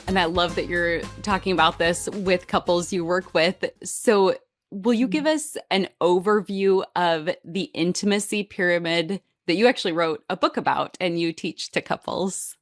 And I love that you're talking about this with couples you work with. So will you give us an overview of the intimacy pyramid that you actually wrote a book about and you teach to couples?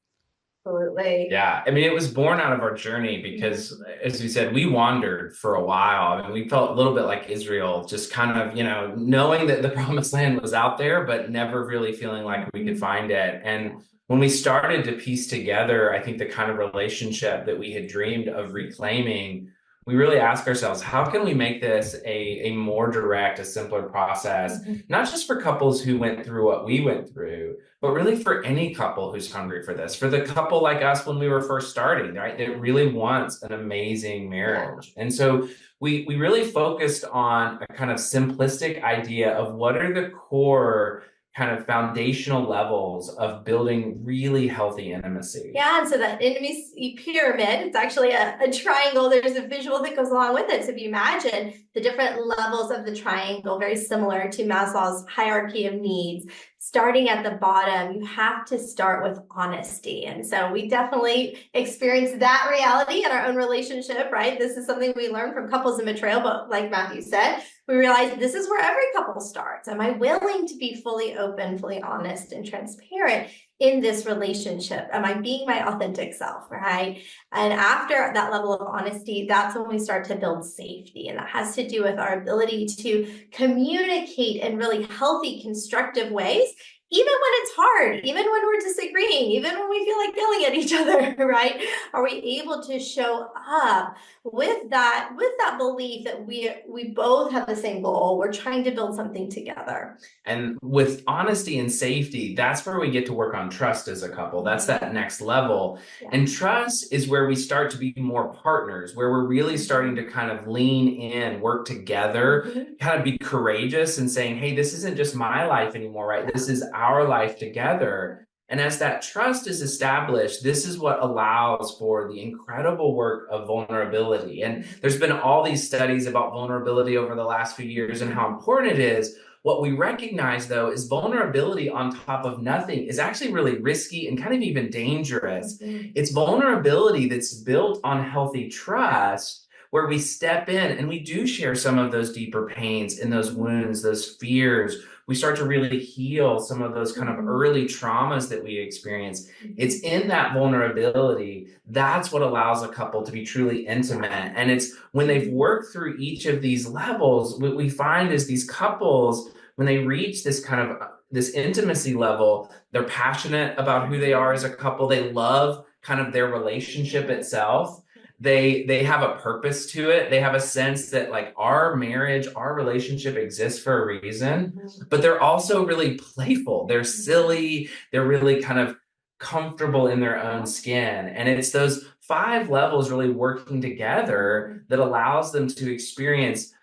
Absolutely. Yeah. I mean, it was born out of our journey because, as we said, we wandered for a while. I mean, we felt a little bit like Israel, just kind of, knowing that the promised land was out there, but never really feeling like we could find it. And when we started to piece together, I think the kind of relationship that we had dreamed of reclaiming, we really ask ourselves, how can we make this a more direct, a simpler process, not just for couples who went through what we went through, but really for any couple who's hungry for this, for the couple like us when we were first starting, right? That really wants an amazing marriage. And so we really focused on a kind of simplistic idea of what are the core kind of foundational levels of building really healthy intimacy. Yeah, and so that intimacy pyramid, it's actually a triangle. There's a visual that goes along with it. So if you imagine the different levels of the triangle, very similar to Maslow's hierarchy of needs, starting at the bottom, you have to start with honesty. And so we definitely experienced that reality in our own relationship, right? This is something we learned from couples in betrayal, but like Matthew said, we realized this is where every couple starts. Am I willing to be fully open, fully honest, and transparent in this relationship? Am I being my authentic self, right? And after that level of honesty, that's when we start to build safety. And that has to do with our ability to communicate in really healthy, constructive ways, even when it's hard, even when we're disagreeing, even when we feel like yelling at each other, right? Are we able to show up with that belief that we both have the same goal? We're trying to build something together. And with honesty and safety, that's where we get to work on trust as a couple. That's that next level. Yeah. And trust is where we start to be more partners, where we're really starting to kind of lean in, work together, kind of be courageous and saying, hey, this isn't just my life anymore, right? This is our life together. And as that trust is established, this is what allows for the incredible work of vulnerability. And there's been all these studies about vulnerability over the last few years and how important it is. What we recognize, though, is vulnerability on top of nothing is actually really risky and kind of even dangerous. It's vulnerability that's built on healthy trust, where we step in and we do share some of those deeper pains and those wounds, those fears. We start to really heal some of those kind of early traumas that we experience. It's in that vulnerability that's what allows a couple to be truly intimate. And it's when they've worked through each of these levels, what we find is these couples, when they reach this kind of this intimacy level, they're passionate about who they are as a couple. They love kind of their relationship itself. They have a purpose to it. They have a sense that like our marriage, our relationship exists for a reason, but they're also really playful. They're silly. They're really kind of comfortable in their own skin. And it's those 5 levels really working together that allows them to experience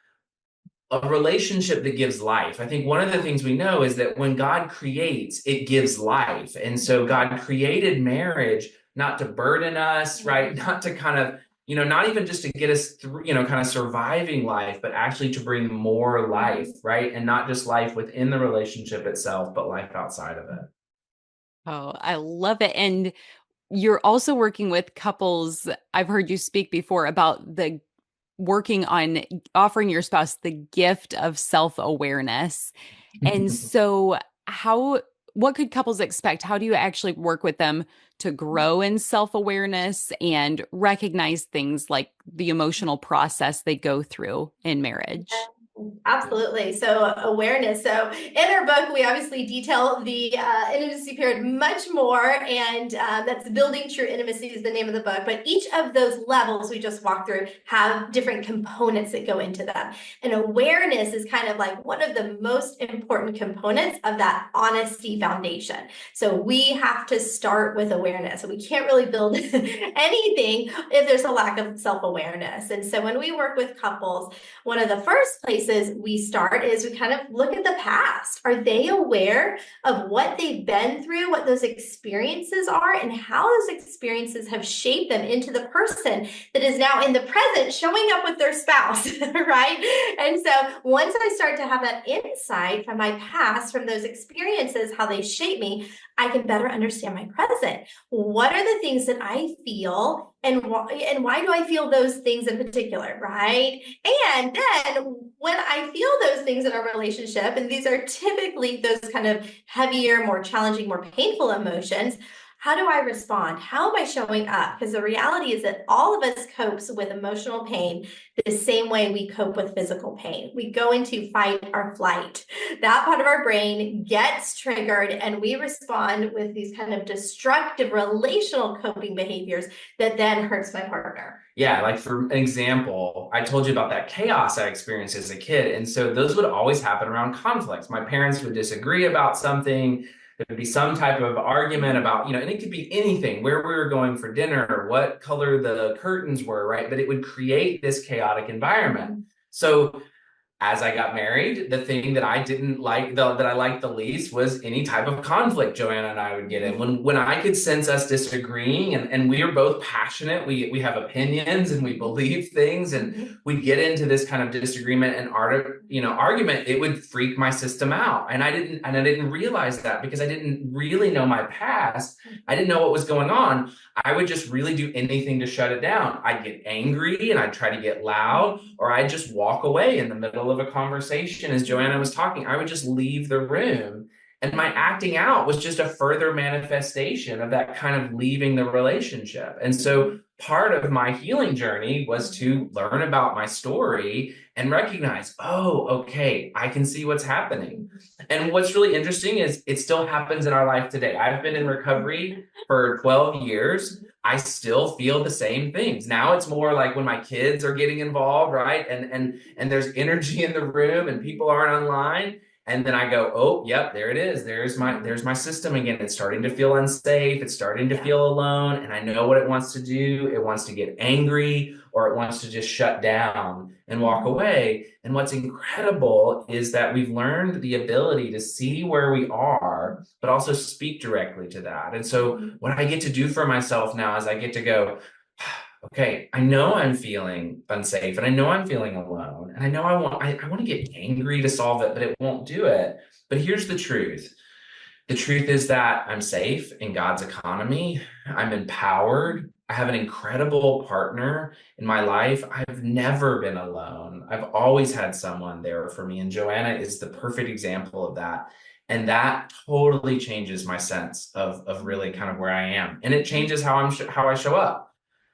a relationship that gives life. I think one of the things we know is that when God creates, it gives life. And so God created marriage not to burden us, right? Not to kind of, not even just to get us through, kind of surviving life, but actually to bring more life, right? And not just life within the relationship itself, but life outside of it. Oh, I love it. And you're also working with couples. I've heard you speak before about the working on offering your spouse the gift of self-awareness. And so what could couples expect? How do you actually work with them to grow in self-awareness and recognize things like the emotional process they go through in marriage? Absolutely. So awareness. So in our book, we obviously detail the intimacy period much more, and that's Building True Intimacy is the name of the book. But each of those levels we just walked through have different components that go into them. And awareness is kind of like one of the most important components of that honesty foundation. So we have to start with awareness. We can't really build anything if there's a lack of self-awareness. And so when we work with couples, one of the first places we start is we kind of look at the past. Are they aware of what they've been through, what those experiences are, and how those experiences have shaped them into the person that is now in the present showing up with their spouse, right? And so once I start to have that insight from my past, from those experiences, how they shape me, I can better understand my present. What are the things that I feel, and why do I feel those things in particular, right? And then when I feel those things in a relationship, and these are typically those kind of heavier, more challenging, more painful emotions, how do I respond? How am I showing up? Because the reality is that all of us copes with emotional pain the same way we cope with physical pain. We go into fight or flight. That part of our brain gets triggered, and we respond with these kind of destructive relational coping behaviors that then hurts my partner. Yeah, like for an example, I told you about that chaos I experienced as a kid. And so those would always happen around conflicts. My parents would disagree about something. There would be some type of argument about, and it could be anything, where we were going for dinner, what color the curtains were, right? But it would create this chaotic environment. So as I got married, the thing that I didn't like, that I liked the least, was any type of conflict Joanna and I would get in. When I could sense us disagreeing, and we are both passionate, we have opinions and we believe things, and we get into this kind of disagreement and argument, it would freak my system out. And I didn't realize that because I didn't really know my past. I didn't know what was going on. I would just really do anything to shut it down. I'd get angry and I'd try to get loud, or I'd just walk away in the middle of a conversation. As Joanna was talking, I would just leave the room. And my acting out was just a further manifestation of that kind of leaving the relationship. And so part of my healing journey was to learn about my story and recognize, oh, okay, I can see what's happening. And what's really interesting is it still happens in our life today. I've been in recovery for 12 years. I still feel the same things. Now it's more like when my kids are getting involved, right? And there's energy in the room and people aren't online. And then I go, oh, yep, there it is. There's my system again. It's starting to feel unsafe. It's starting to feel alone. And I know what it wants to do. It wants to get angry, or it wants to just shut down and walk away. And what's incredible is that we've learned the ability to see where we are, but also speak directly to that. And so what I get to do for myself now is I get to go, okay, I know I'm feeling unsafe, and I know I'm feeling alone, and I know I want to get angry to solve it, but it won't do it. But here's the truth. The truth is that I'm safe in God's economy. I'm empowered. I have an incredible partner in my life. I've never been alone. I've always had someone there for me. And Joanna is the perfect example of that. And that totally changes my sense of really kind of where I am. And it changes how I show up.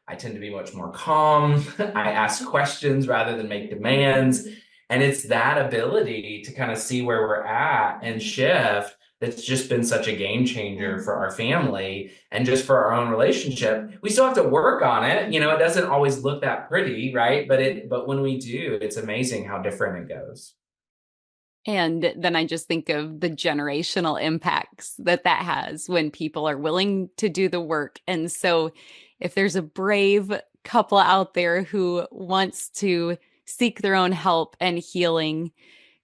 I tend to be much more calm. I ask questions rather than make demands. And it's that ability to kind of see where we're at and shift that's just been such a game changer for our family and just for our own relationship. We still have to work on it. It doesn't always look that pretty, right? But when we do, it's amazing how different it goes. And then I just think of the generational impacts that has when people are willing to do the work. And so if there's a brave couple out there who wants to seek their own help and healing,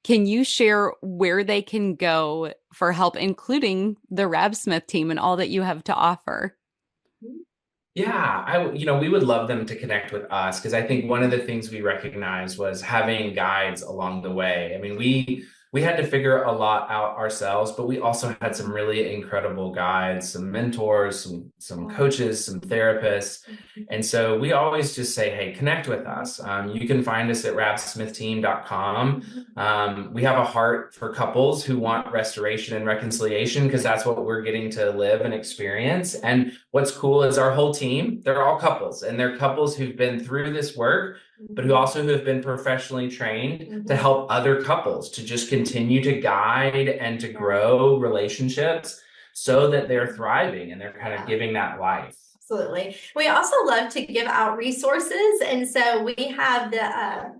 can you share where they can go for help, including the Raabsmith team and all that you have to offer? Yeah, we would love them to connect with us, because I think one of the things we recognized was having guides along the way. I mean, we had to figure a lot out ourselves, but we also had some really incredible guides, some mentors, some coaches, some therapists. And so we always just say, hey, connect with us. You can find us at raabsmithteam.com. We have a heart for couples who want restoration and reconciliation, because that's what we're getting to live and experience. And what's cool is our whole team, they're all couples, and they're couples who've been through this work, but who have been professionally trained to help other couples to just continue to guide and to grow relationships so that they're thriving and they're kind of giving that life. Absolutely. We also love to give out resources. And so we have the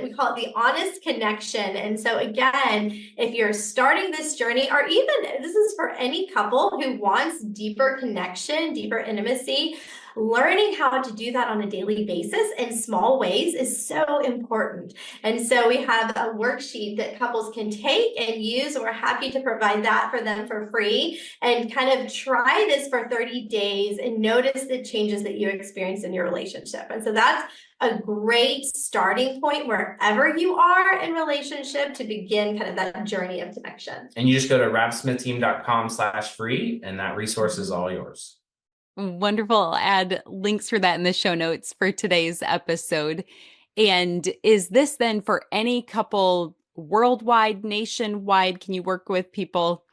we call it the honest connection. And so again, if you're starting this journey, or even this is for any couple who wants deeper connection, deeper intimacy, learning how to do that on a daily basis in small ways is so important. And so we have a worksheet that couples can take and use. We're happy to provide that for them for free, and kind of try this for 30 days and notice the changes that you experience in your relationship. And so that's a great starting point wherever you are in relationship to begin kind of that journey of connection. And you just go to raabsmithteam.com/free, and that resource is all yours. Wonderful. I'll add links for that in the show notes for today's episode. And is this then for any couple worldwide, nationwide? Can you work with people?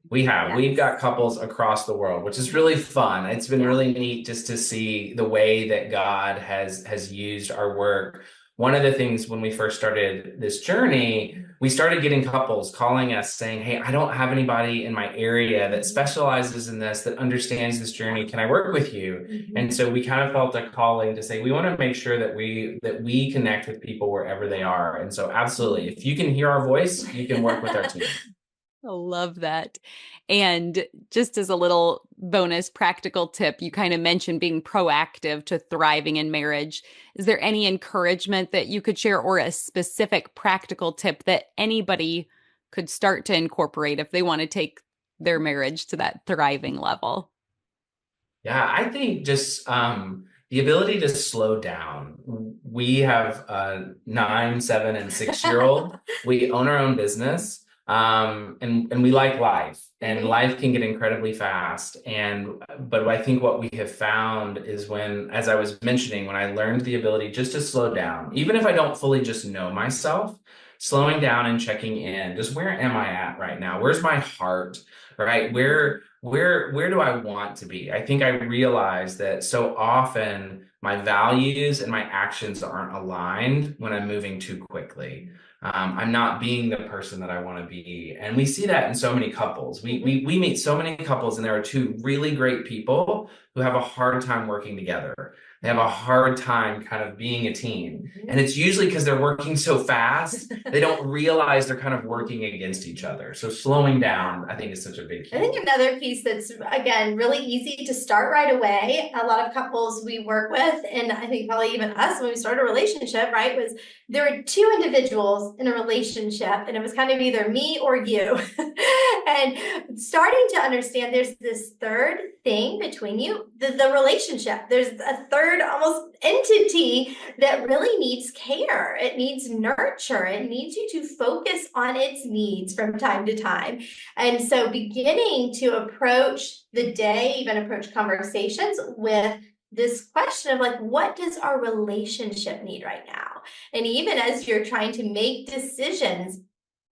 We've got couples across the world, which is really fun. It's been really neat just to see the way that God has used our work. One of the things when we first started this journey, we started getting couples calling us saying, hey, I don't have anybody in my area that specializes in this, that understands this journey. Can I work with you? And so we kind of felt a calling to say, we want to make sure that we connect with people wherever they are. And so absolutely, if you can hear our voice, you can work with our team. I love that. And just as a little bonus practical tip, you kind of mentioned being proactive to thriving in marriage. Is there any encouragement that you could share or a specific practical tip that anybody could start to incorporate if they want to take their marriage to that thriving level? Yeah, I think just the ability to slow down. We have a 9, 7, and 6 year old. We own our own business, and we like life, and life can get incredibly fast. But I think what we have found is when, as I was mentioning, when I learned the ability just to slow down, even if I don't fully just know myself, slowing down and checking in, just where am I at right now? Where's my heart? Right? Where do I want to be? I think I realize that so often my values and my actions aren't aligned when I'm moving too quickly. I'm not being the person that I want to be. And we see that in so many couples. We meet so many couples, and there are two really great people who have a hard time working together. They have a hard time kind of being a team. And it's usually because they're working so fast, they don't realize they're kind of working against each other. So slowing down, I think, is such a big key. I think another piece that's, again, really easy to start right away, a lot of couples we work with, and I think probably even us when we started a relationship, right, was there were two individuals in a relationship, and it was kind of either me or you. And starting to understand there's this third thing between you, the relationship. There's a third almost entity that really needs care. It needs nurture. It needs you to focus on its needs from time to time. And so beginning to approach the day, even approach conversations with this question of like, what does our relationship need right now? And even as you're trying to make decisions,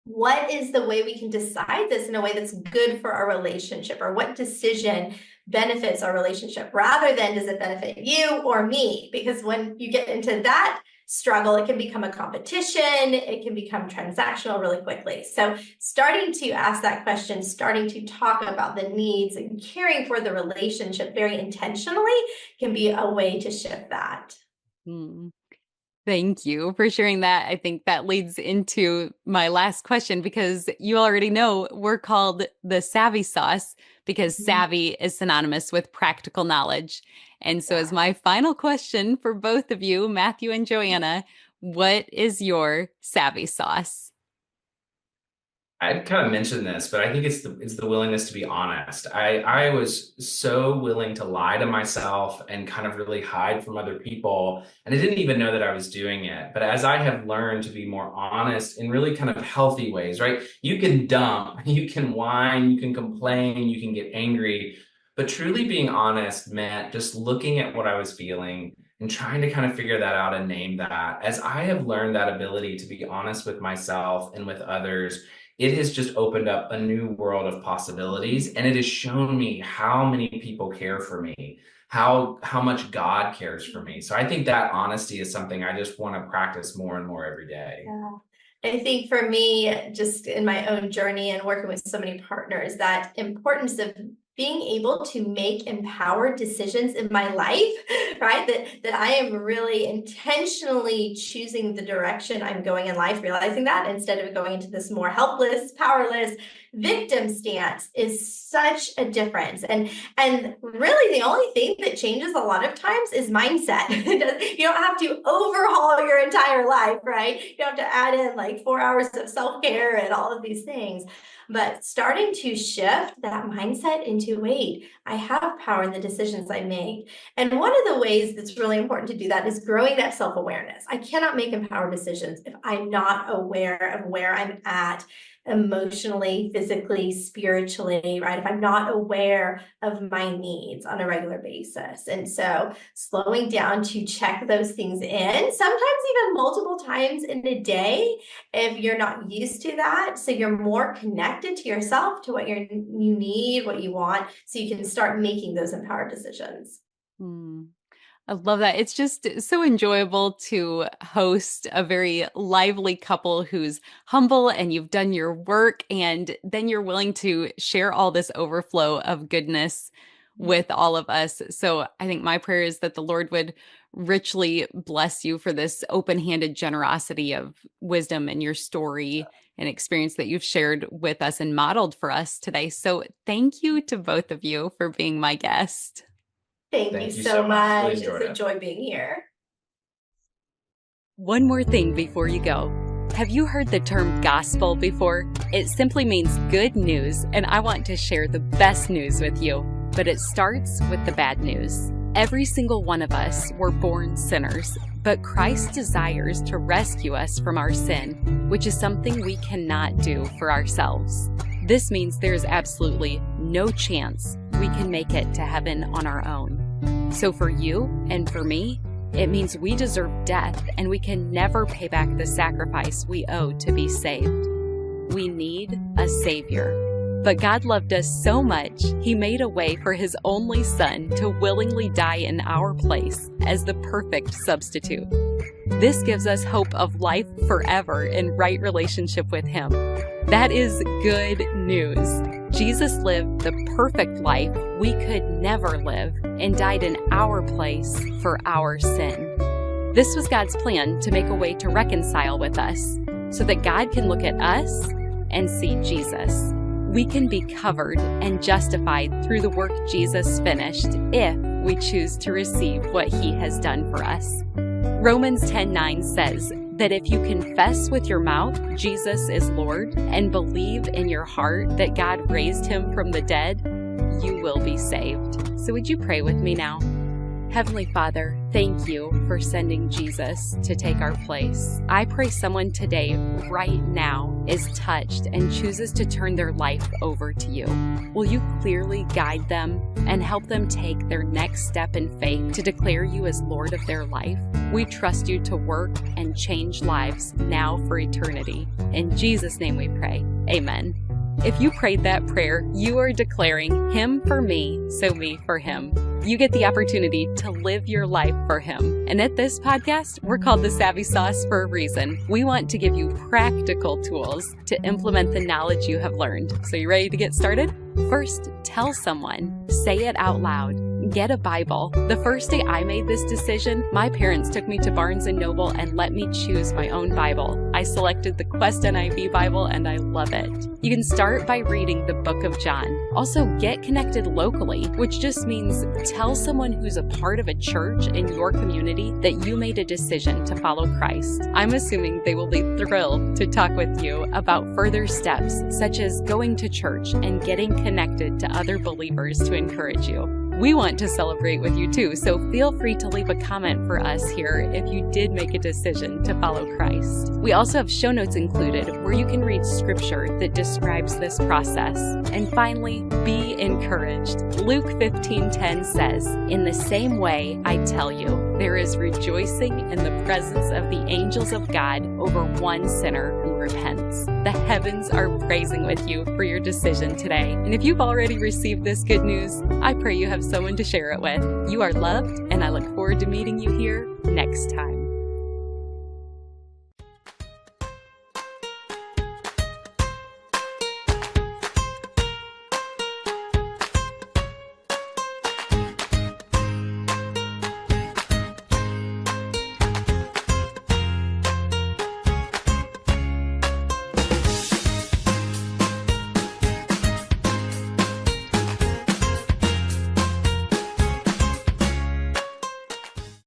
what is the way we can decide this in a way that's good for our relationship, or what decision benefits our relationship rather than does it benefit you or me? Because when you get into that struggle, it can become a competition, it can become transactional really quickly. So starting to ask that question, starting to talk about the needs and caring for the relationship very intentionally can be a way to shift that. Thank you for sharing that. I think that leads into my last question because you already know we're called the Savvy Sauce because savvy is synonymous with practical knowledge. And so, as my final question for both of you, Matthew and Joanna, what is your Savvy Sauce? I kind of mentioned this, but I think it's the willingness to be honest. I was so willing to lie to myself and kind of really hide from other people, and I didn't even know that I was doing it. But as I have learned to be more honest in really kind of healthy ways, right? You can dump, you can whine, you can complain, you can get angry, but truly being honest meant just looking at what I was feeling and trying to kind of figure that out and name that. As I have learned that ability to be honest with myself and with others, it has just opened up a new world of possibilities, and it has shown me how many people care for me, how much God cares for me. So I think that honesty is something I just want to practice more and more every day. Yeah. I think for me, just in my own journey and working with so many partners, that importance of being able to make empowered decisions in my life, right? That I am really intentionally choosing the direction I'm going in life, realizing that instead of going into this more helpless, powerless victim stance is such a difference. And really the only thing that changes a lot of times is mindset. You don't have to overhaul your entire life, right? You don't have to add in like 4 hours of self-care and all of these things. But starting to shift that mindset into, wait, I have power in the decisions I make. And one of the ways that's really important to do that is growing that self-awareness. I cannot make empowered decisions if I'm not aware of where I'm at emotionally, physically, spiritually, right? If I'm not aware of my needs on a regular basis. And so slowing down to check those things in, sometimes even multiple times in a day, if you're not used to that. So you're more connected to yourself, to what you need, what you want, so you can start making those empowered decisions. I love that. It's just so enjoyable to host a very lively couple who's humble and you've done your work and then you're willing to share all this overflow of goodness with all of us. So I think my prayer is that the Lord would richly bless you for this open-handed generosity of wisdom and your story and experience that you've shared with us and modeled for us today. So thank you to both of you for being my guest. Thank you so much. It's a joy being here. One more thing before you go. Have you heard the term gospel before? It simply means good news, and I want to share the best news with you. But it starts with the bad news. Every single one of us were born sinners, but Christ desires to rescue us from our sin, which is something we cannot do for ourselves. This means there is absolutely no chance we can make it to heaven on our own. So for you and for me, it means we deserve death and we can never pay back the sacrifice we owe to be saved. We need a Savior. But God loved us so much, He made a way for His only Son to willingly die in our place as the perfect substitute. This gives us hope of life forever in right relationship with Him. That is good news. Jesus lived the perfect life we could never live and died in our place for our sin. This was God's plan to make a way to reconcile with us so that God can look at us and see Jesus. We can be covered and justified through the work Jesus finished if we choose to receive what He has done for us. Romans 10:9 says that if you confess with your mouth Jesus is Lord and believe in your heart that God raised Him from the dead, you will be saved. So would you pray with me now? Heavenly Father, thank you for sending Jesus to take our place. I pray someone today, right now, is touched and chooses to turn their life over to you. Will you clearly guide them and help them take their next step in faith to declare you as Lord of their life? We trust you to work and change lives now for eternity. In Jesus' name we pray. Amen. If you prayed that prayer, you are declaring Him for me, so me for Him. You get the opportunity to live your life for Him. And at this podcast, we're called The Savvy Sauce for a reason. We want to give you practical tools to implement the knowledge you have learned. So you ready to get started? First, tell someone. Say it out loud. Get a Bible. The first day I made this decision, my parents took me to Barnes & Noble and let me choose my own Bible. I selected the Quest NIV Bible and I love it. You can start by reading the book of John. Also, get connected locally, which just means tell someone who's a part of a church in your community that you made a decision to follow Christ. I'm assuming they will be thrilled to talk with you about further steps, such as going to church and getting connected to other believers to encourage you. We want to celebrate with you too, so feel free to leave a comment for us here if you did make a decision to follow Christ. We also have show notes included where you can read scripture that describes this process. And finally, be encouraged. Luke 15:10 says, "In the same way, I tell you, there is rejoicing in the presence of the angels of God over one sinner who repents." The heavens are praising with you for your decision today. And if you've already received this good news, I pray you have someone to share it with. You are loved, and I look forward to meeting you here next time.